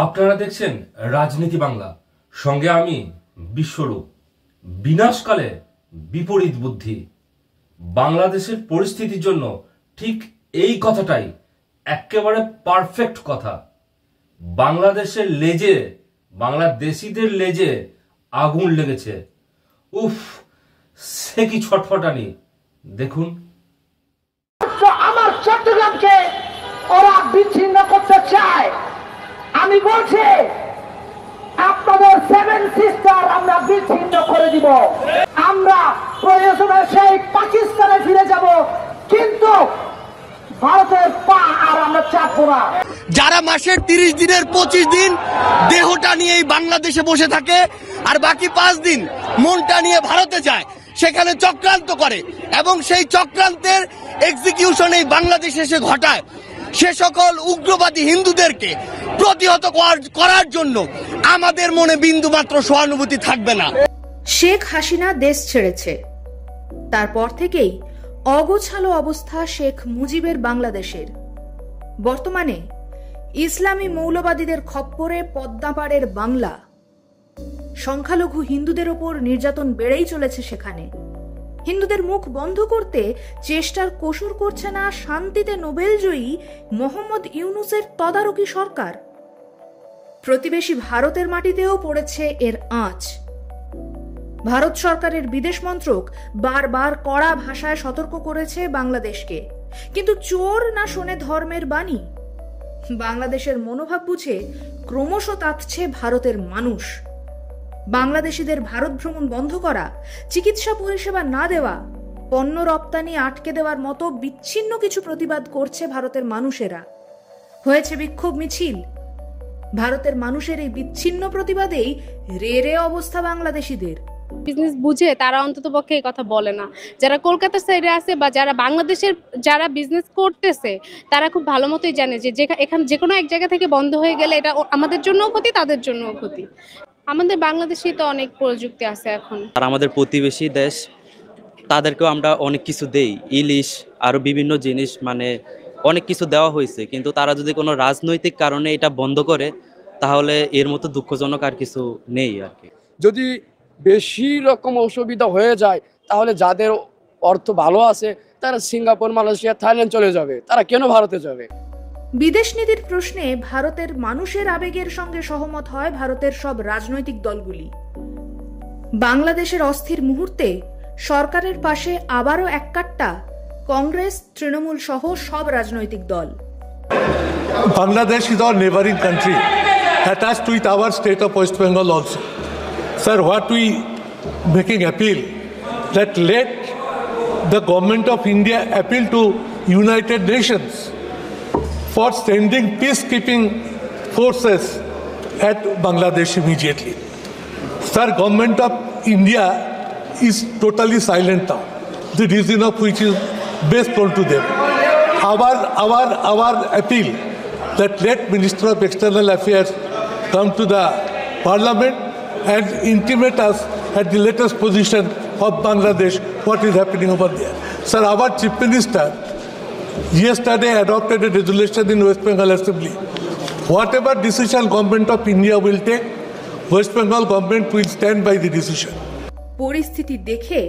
আপনারা দেখছেন রাজনীতি বাংলা, সঙ্গে আমি বিশ্বরূপ। বিনাশকালে বিপরীত বুদ্ধি। বাংলাদেশের পরিস্থিতির জন্য ঠিক এই কথাটাই একেবারে পারফেক্ট কথা। বাংলাদেশের লেজে, বাংলাদেশিদের লেজে আগুন লেগেছে। উফ, সে কি ছটফটানি দেখুন। আমার চট্টগ্রামকে ওরা বিচ্ছিন্ন করতে চায়। আমি বলছি আপনাদের সেভেন সিস্টার আমরা বিচ্ছিন্ন করে দিব। আমরা প্রয়োজনে সেই পাকিস্তানে ফিরে যাব, কিন্তু ভারতের পা আর আমরা চাপবো না। যারা মাসের 30 দিনের 25 দিন দেহটা নিয়ে বাংলাদেশে বসে থাকে আর বাকি 5 দিন মনটা নিয়ে ভারতে যায়, সেখানে চক্রান্ত করে এবং সেই চক্রান্তের এক্সিকিউশন এই বাংলাদেশে এসে ঘটায়। সে সকল উগ্রবাদী হিন্দুদেরকে প্রতিহত করার জন্য আমাদের মনে বিন্দুমাত্র সহানুভূতি থাকবে না। শেখ হাসিনা দেশ ছেড়েছে, তারপর থেকেই অগোছালো অবস্থা শেখ মুজিবের বাংলাদেশের। বর্তমানে ইসলামী মৌলবাদীদের খপ্পরে পদ্মাপাড়ের বাংলা। সংখ্যালঘু হিন্দুদের ওপর নির্যাতন বেড়েই চলেছে সেখানে। হিন্দুদের মুখ বন্ধ করতে চেষ্টার কসুর করছে না শান্তিতে নোবেলজয়ী মোহাম্মদ ইউনূসের তদারকি সরকার। প্রতিবেশী ভারতের মাটিতেও পড়েছে এর আঁচ। ভারত সরকারের বিদেশ মন্ত্রক বারবার কড়া ভাষায় সতর্ক করেছে বাংলাদেশকে, কিন্তু চোর না শোনে ধর্মের বাণী। বাংলাদেশের মনোভাব বুঝে ক্রমশ তাৎছে ভারতের মানুষ। বাংলাদেশিদের ভারত ভ্রমণ বন্ধ করা, চিকিৎসা পরিষেবা না দেওয়া, পণ্য রপ্তানি আটকে দেওয়ার মতো বিচ্ছিন্ন কিছু প্রতিবাদ করছে ভারতের মানুষেরা। হয়েছে বিক্ষোভ মিছিল। ভারতের মানুষের এই বিচ্ছিন্ন প্রতিবাদেই রে অবস্থা বাংলাদেশিদের। বিজনেস বুঝে তারা অন্তত পক্ষে এই কথা বলে না। যারা কলকাতার সাইডে আছে বা যারা বাংলাদেশের যারা বিজনেস করতেছে, তারা খুব ভালো মতোই জানে যে এখানে যে কোনো এক জায়গা থেকে বন্ধ হয়ে গেলে এটা আমাদের জন্যও ক্ষতি, তাদের জন্যও ক্ষতি। আমাদের বাংলাদেশে তো অনেক প্রযুক্তি আছে এখন। আর আমাদের প্রতিবেশী দেশ, তাদেরকেও আমরা অনেক কিছু দেই, ইলিশ আরো বিভিন্ন জিনিস, মানে অনেক কিছু দেওয়া হয়েছে, কিন্তু তারা যদি কোনো রাজনৈতিক কারণে এটা বন্ধ করে, তাহলে এর মতো দুঃখজনক আর কিছু নেই আর কি। যদি বেশি রকম অসুবিধা হয়ে যায়, তাহলে যাদের অর্থ ভালো আছে তারা সিঙ্গাপুর, মালয়েশিয়া, থাইল্যান্ড চলে যাবে। তারা কেন ভারতে যাবে? বিদেশ নীতির প্রশ্নে ভারতের মানুষের আবেগের সঙ্গে সহমত হয় ভারতের সব রাজনৈতিক দলগুলি। বাংলাদেশের অস্থির মুহূর্তে সরকারের পাশে আবারও এক কাট্টা কংগ্রেস, তৃণমূল সহ সব রাজনৈতিক দল। Bangladesh is our neighboring country, attached with our state of West Bengal also. Sir, what we making appeal that let the government of India appeal to United Nations for sending peacekeeping forces at Bangladesh immediately. Sir, government of India is totally silent now, the reason of which is best told to them. Our appeal that let Minister of External Affairs come to the Parliament and intimate us at the latest position of Bangladesh, what is happening over there. Sir, our Chief Minister yesterday adopted a resolution in West Bengal Assembly. Whatever decision government of India will take, West Bengal government will stand by the decision. পরিস্থিতি দেখে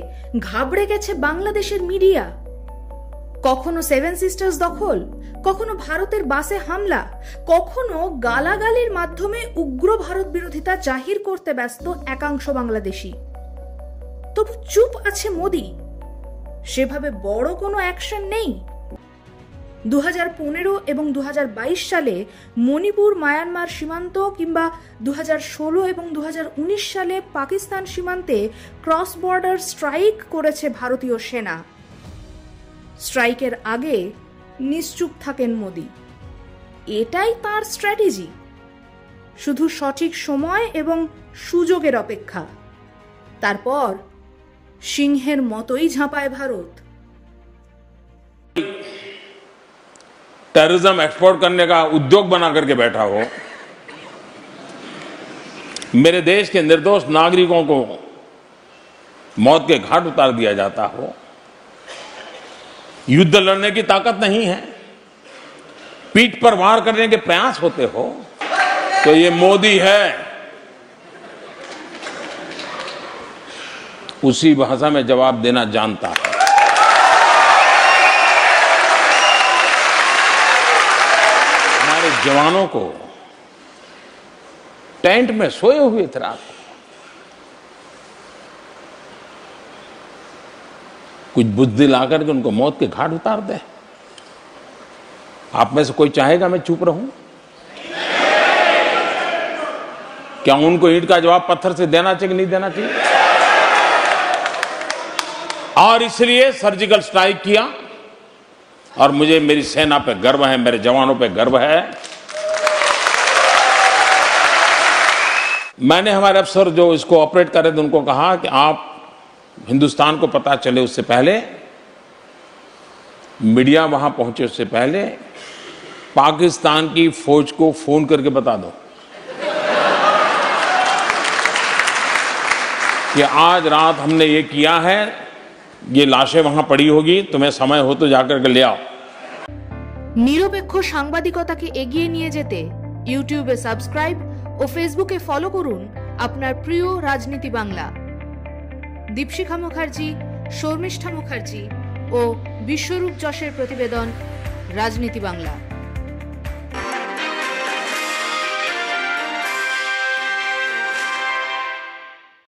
ঘাবড়ে গেছে বাংলাদেশের media. কখনো seven sisters দখল, কখনো ভারতের বাসে হামলা, কখনো গালাগালির মাধ্যমে উগ্র ভারত বিরোধিতা জাহির করতে ব্যস্ত একাংশ বাংলাদেশি। তবু চুপ আছে মোদি। সেভাবে বড় কোনো অ্যাকশন নেই। 2015 এবং 2022 সালে মণিপুর মায়ানমার সীমান্ত, কিংবা 2016 এবং 2019 সালে পাকিস্তান সীমান্তে ক্রস বর্ডার স্ট্রাইক করেছে ভারতীয় সেনা। স্ট্রাইকের আগে নিশ্চুপ থাকেন মোদি। এটাই তার স্ট্র্যাটেজি, শুধু সঠিক সময় এবং সুযোগের অপেক্ষা। তারপর সিংহের মতোই ঝাঁপায় ভারত। टेररिज्म एक्सपोर्ट करने का उद्योग बना करके बैठा हो, मेरे देश के निर्दोष नागरिकों को मौत के घाट उतार दिया जाता हो, युद्ध लड़ने की ताकत नहीं है, पीठ पर वार करने के प्रयास होते हो, तो ये मोदी है। उसी भाषा में जवाब देना जानता है। हमारे जवानों को टेंट में सोए हुए थे रात को, कुछ बुद्धि लाकर के उनको मौत के घाट उतार दे। आप में से कोई चाहेगा मैं चुप रहूं? क्या उनको ईंट का जवाब पत्थर से देना चाहिए कि नहीं देना चाहिए? और इसलिए सर्जिकल स्ट्राइक किया। और मुझे मेरी सेना पे गर्व है, मेरे जवानों पे गर्व है। मैंने हमारे अफसर जो इसको ऑपरेट कर रहे थे उनको कहा कि आप हिंदुस्तान को पता चले उससे पहले, मीडिया वहां पहुंचे उससे पहले, पाकिस्तान की फौज को फोन करके बता दो कि आज रात हमने ये किया है, ये लाशें वहां पड़ी होगी, तुम्हें समय हो तो जाकर के ले आओ। নিরপেক্ষ সাংবাদিকতাকে এগিয়ে নিয়ে যেতে ইউটিউবে সাবস্ক্রাইব ও ফেসবুকে ফলো করুন আপনার প্রিয় রাজনীতি বাংলা। দীপশিখা মুখার্জি, শর্মিষ্ঠা মুখার্জি ও বিশ্বরূপ যশের প্রতিবেদন রাজনীতি বাংলা।